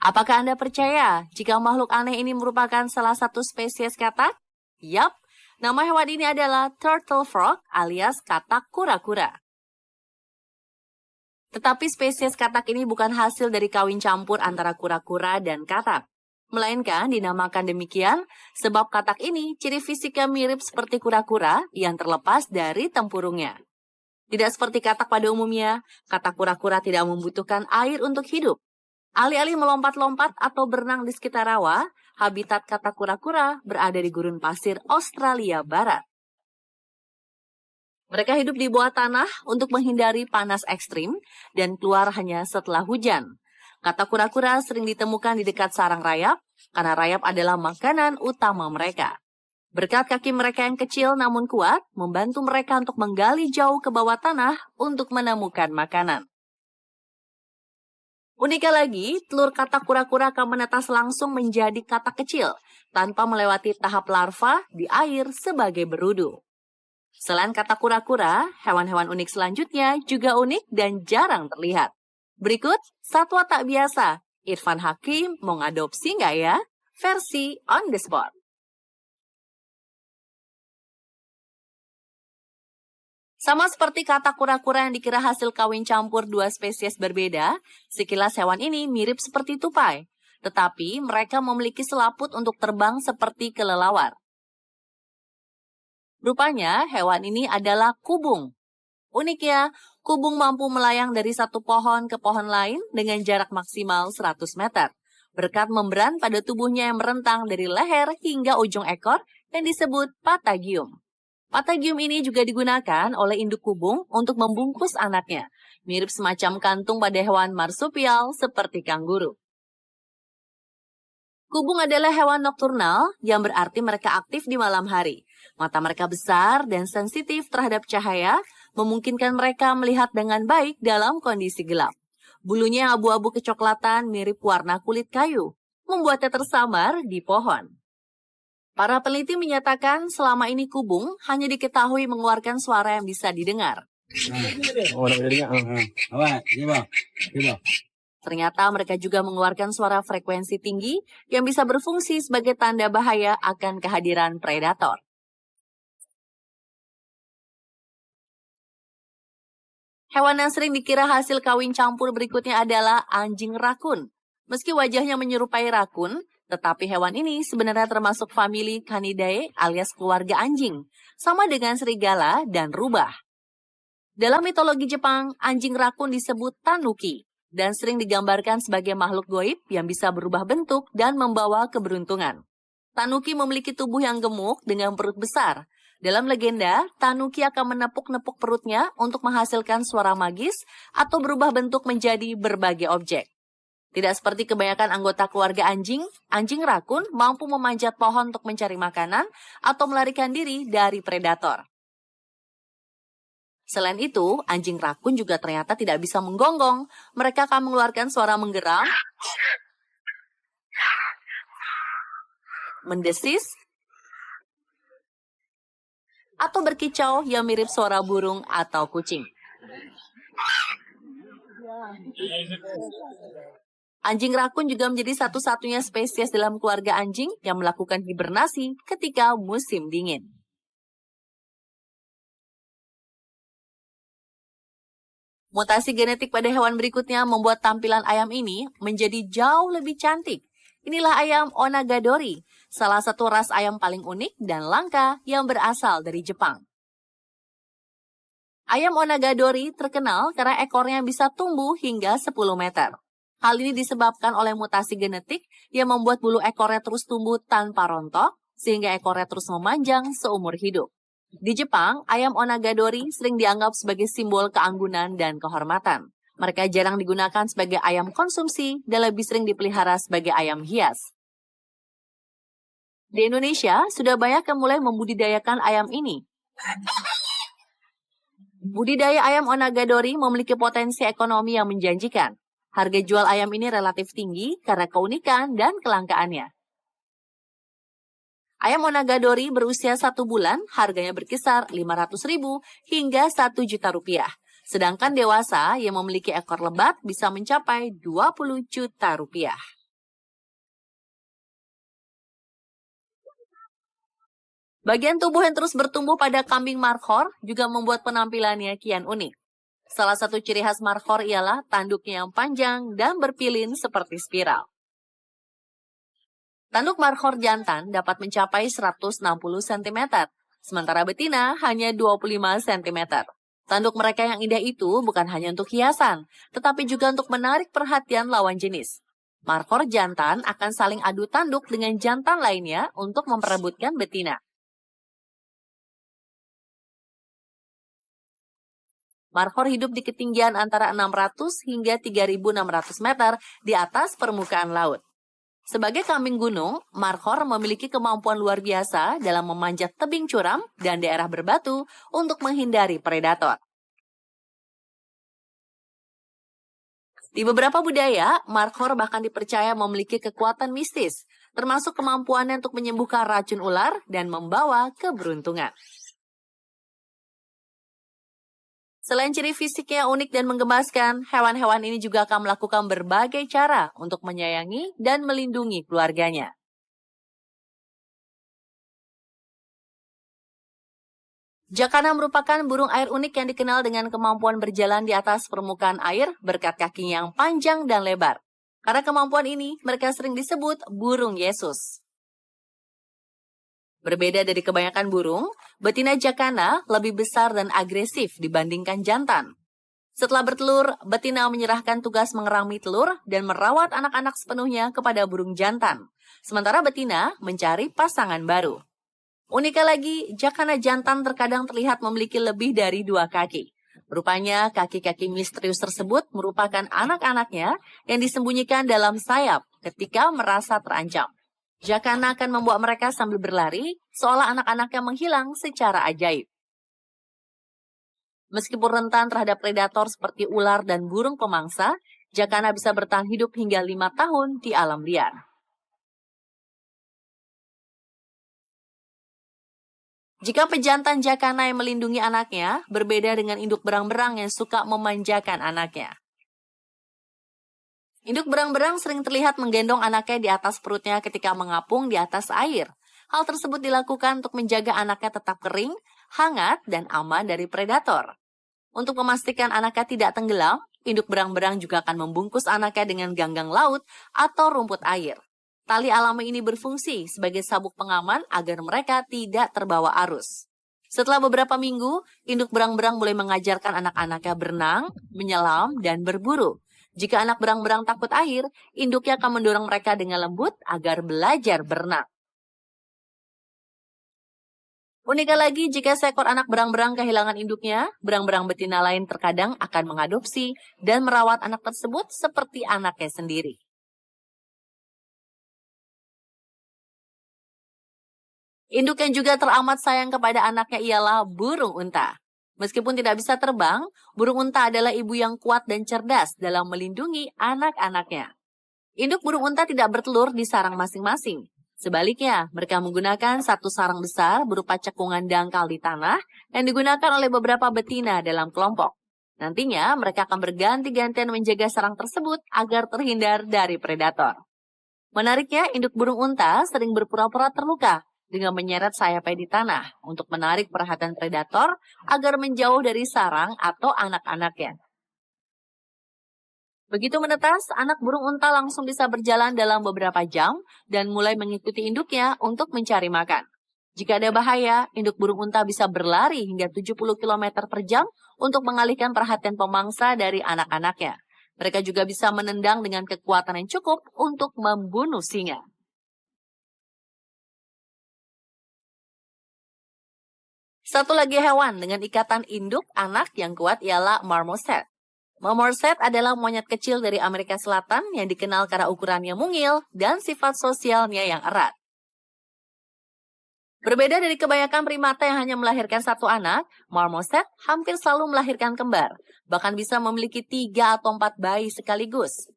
Apakah Anda percaya jika makhluk aneh ini merupakan salah satu spesies katak? Yap, nama hewan ini adalah turtle frog alias katak kura-kura. Tetapi spesies katak ini bukan hasil dari kawin campur antara kura-kura dan katak. Melainkan dinamakan demikian sebab katak ini ciri fisiknya mirip seperti kura-kura yang terlepas dari tempurungnya. Tidak seperti katak pada umumnya, katak kura-kura tidak membutuhkan air untuk hidup. Alih-alih melompat-lompat atau berenang di sekitar rawa, habitat katak kura-kura berada di gurun pasir Australia Barat. Mereka hidup di bawah tanah untuk menghindari panas ekstrim dan keluar hanya setelah hujan. Katak kura-kura sering ditemukan di dekat sarang rayap, karena rayap adalah makanan utama mereka. Berkat kaki mereka yang kecil namun kuat, membantu mereka untuk menggali jauh ke bawah tanah untuk menemukan makanan. Uniknya lagi, telur katak kura-kura akan menetas langsung menjadi katak kecil, tanpa melewati tahap larva di air sebagai berudu. Selain katak kura-kura, hewan-hewan unik selanjutnya juga unik dan jarang terlihat. Berikut, satwa tak biasa. Irfan Hakim mau ngadopsi nggak ya? Versi on the spot. Sama seperti katak kura-kura yang dikira hasil kawin campur dua spesies berbeda, sekilas hewan ini mirip seperti tupai. Tetapi mereka memiliki selaput untuk terbang seperti kelelawar. Rupanya hewan ini adalah kubung. Uniknya, kubung mampu melayang dari satu pohon ke pohon lain dengan jarak maksimal 100 meter. Berkat membran pada tubuhnya yang merentang dari leher hingga ujung ekor yang disebut patagium. Patagium ini juga digunakan oleh induk kubung untuk membungkus anaknya, mirip semacam kantung pada hewan marsupial seperti kanguru. Kubung adalah hewan nokturnal yang berarti mereka aktif di malam hari. Mata mereka besar dan sensitif terhadap cahaya, memungkinkan mereka melihat dengan baik dalam kondisi gelap. Bulunya yang abu-abu kecoklatan mirip warna kulit kayu, membuatnya tersamar di pohon. Para peneliti menyatakan selama ini kubung hanya diketahui mengeluarkan suara yang bisa didengar. Ternyata mereka juga mengeluarkan suara frekuensi tinggi yang bisa berfungsi sebagai tanda bahaya akan kehadiran predator. Hewan yang sering dikira hasil kawin campur berikutnya adalah anjing rakun. Meski wajahnya menyerupai rakun, tetapi hewan ini sebenarnya termasuk famili Canidae alias keluarga anjing, sama dengan serigala dan rubah. Dalam mitologi Jepang, anjing rakun disebut tanuki dan sering digambarkan sebagai makhluk goib yang bisa berubah bentuk dan membawa keberuntungan. Tanuki memiliki tubuh yang gemuk dengan perut besar. Dalam legenda, tanuki akan menepuk-nepuk perutnya untuk menghasilkan suara magis atau berubah bentuk menjadi berbagai objek. Tidak seperti kebanyakan anggota keluarga anjing, anjing rakun mampu memanjat pohon untuk mencari makanan atau melarikan diri dari predator. Selain itu, anjing rakun juga ternyata tidak bisa menggonggong. Mereka akan mengeluarkan suara menggeram, mendesis, atau berkicau yang mirip suara burung atau kucing. Anjing rakun juga menjadi satu-satunya spesies dalam keluarga anjing yang melakukan hibernasi ketika musim dingin. Mutasi genetik pada hewan berikutnya membuat tampilan ayam ini menjadi jauh lebih cantik. Inilah ayam Onagadori, salah satu ras ayam paling unik dan langka yang berasal dari Jepang. Ayam Onagadori terkenal karena ekornya bisa tumbuh hingga 10 meter. Hal ini disebabkan oleh mutasi genetik yang membuat bulu ekornya terus tumbuh tanpa rontok, sehingga ekornya terus memanjang seumur hidup. Di Jepang, ayam Onagadori sering dianggap sebagai simbol keanggunan dan kehormatan. Mereka jarang digunakan sebagai ayam konsumsi dan lebih sering dipelihara sebagai ayam hias. Di Indonesia, sudah banyak yang mulai membudidayakan ayam ini. Budidaya ayam Onagadori memiliki potensi ekonomi yang menjanjikan. Harga jual ayam ini relatif tinggi karena keunikan dan kelangkaannya. Ayam Onagadori berusia 1 bulan, harganya berkisar 500.000 hingga 1 juta rupiah. Sedangkan dewasa yang memiliki ekor lebat bisa mencapai 20 juta rupiah. Bagian tubuh yang terus bertumbuh pada kambing Markhor juga membuat penampilannya kian unik. Salah satu ciri khas Markhor ialah tanduknya yang panjang dan berpilin seperti spiral. Tanduk Markhor jantan dapat mencapai 160 cm, sementara betina hanya 25 cm. Tanduk mereka yang indah itu bukan hanya untuk hiasan, tetapi juga untuk menarik perhatian lawan jenis. Markhor jantan akan saling adu tanduk dengan jantan lainnya untuk memperebutkan betina. Markhor hidup di ketinggian antara 600 hingga 3.600 meter di atas permukaan laut. Sebagai kambing gunung, Markhor memiliki kemampuan luar biasa dalam memanjat tebing curam dan daerah berbatu untuk menghindari predator. Di beberapa budaya, Markhor bahkan dipercaya memiliki kekuatan mistis, termasuk kemampuannya untuk menyembuhkan racun ular dan membawa keberuntungan. Selain ciri fisiknya unik dan menggemaskan, hewan-hewan ini juga akan melakukan berbagai cara untuk menyayangi dan melindungi keluarganya. Jakana merupakan burung air unik yang dikenal dengan kemampuan berjalan di atas permukaan air berkat kakinya yang panjang dan lebar. Karena kemampuan ini, mereka sering disebut burung Yesus. Berbeda dari kebanyakan burung, betina jakana lebih besar dan agresif dibandingkan jantan. Setelah bertelur, betina menyerahkan tugas mengerami telur dan merawat anak-anak sepenuhnya kepada burung jantan. Sementara betina mencari pasangan baru. Uniknya lagi, jakana jantan terkadang terlihat memiliki lebih dari 2 kaki. Rupanya, kaki-kaki misterius tersebut merupakan anak-anaknya yang disembunyikan dalam sayap ketika merasa terancam. Jakana akan membawa mereka sambil berlari, seolah anak-anaknya menghilang secara ajaib. Meskipun rentan terhadap predator seperti ular dan burung pemangsa, jakana bisa bertahan hidup hingga 5 tahun di alam liar. Jika pejantan jakana yang melindungi anaknya, berbeda dengan induk berang-berang yang suka memanjakan anaknya. Induk berang-berang sering terlihat menggendong anaknya di atas perutnya ketika mengapung di atas air. Hal tersebut dilakukan untuk menjaga anaknya tetap kering, hangat, dan aman dari predator. Untuk memastikan anaknya tidak tenggelam, induk berang-berang juga akan membungkus anaknya dengan ganggang laut atau rumput air. Tali alami ini berfungsi sebagai sabuk pengaman agar mereka tidak terbawa arus. Setelah beberapa minggu, induk berang-berang mulai mengajarkan anak-anaknya berenang, menyelam, dan berburu. Jika anak berang-berang takut air, induknya akan mendorong mereka dengan lembut agar belajar berenang. Uniknya lagi, jika seekor anak berang-berang kehilangan induknya, berang-berang betina lain terkadang akan mengadopsi dan merawat anak tersebut seperti anaknya sendiri. Induk yang juga teramat sayang kepada anaknya ialah burung unta. Meskipun tidak bisa terbang, burung unta adalah ibu yang kuat dan cerdas dalam melindungi anak-anaknya. Induk burung unta tidak bertelur di sarang masing-masing. Sebaliknya, mereka menggunakan satu sarang besar berupa cekungan dangkal di tanah yang digunakan oleh beberapa betina dalam kelompok. Nantinya, mereka akan berganti-gantian menjaga sarang tersebut agar terhindar dari predator. Menariknya, induk burung unta sering berpura-pura terluka dengan menyeret sayapnya di tanah untuk menarik perhatian predator agar menjauh dari sarang atau anak-anaknya. Begitu menetas, anak burung unta langsung bisa berjalan dalam beberapa jam dan mulai mengikuti induknya untuk mencari makan. Jika ada bahaya, induk burung unta bisa berlari hingga 70 km per jam untuk mengalihkan perhatian pemangsa dari anak-anaknya. Mereka juga bisa menendang dengan kekuatan yang cukup untuk membunuh singa. Satu lagi hewan dengan ikatan induk anak yang kuat ialah marmoset. Marmoset adalah monyet kecil dari Amerika Selatan yang dikenal karena ukurannya mungil dan sifat sosialnya yang erat. Berbeda dari kebanyakan primata yang hanya melahirkan satu anak, marmoset hampir selalu melahirkan kembar, bahkan bisa memiliki 3 atau 4 bayi sekaligus.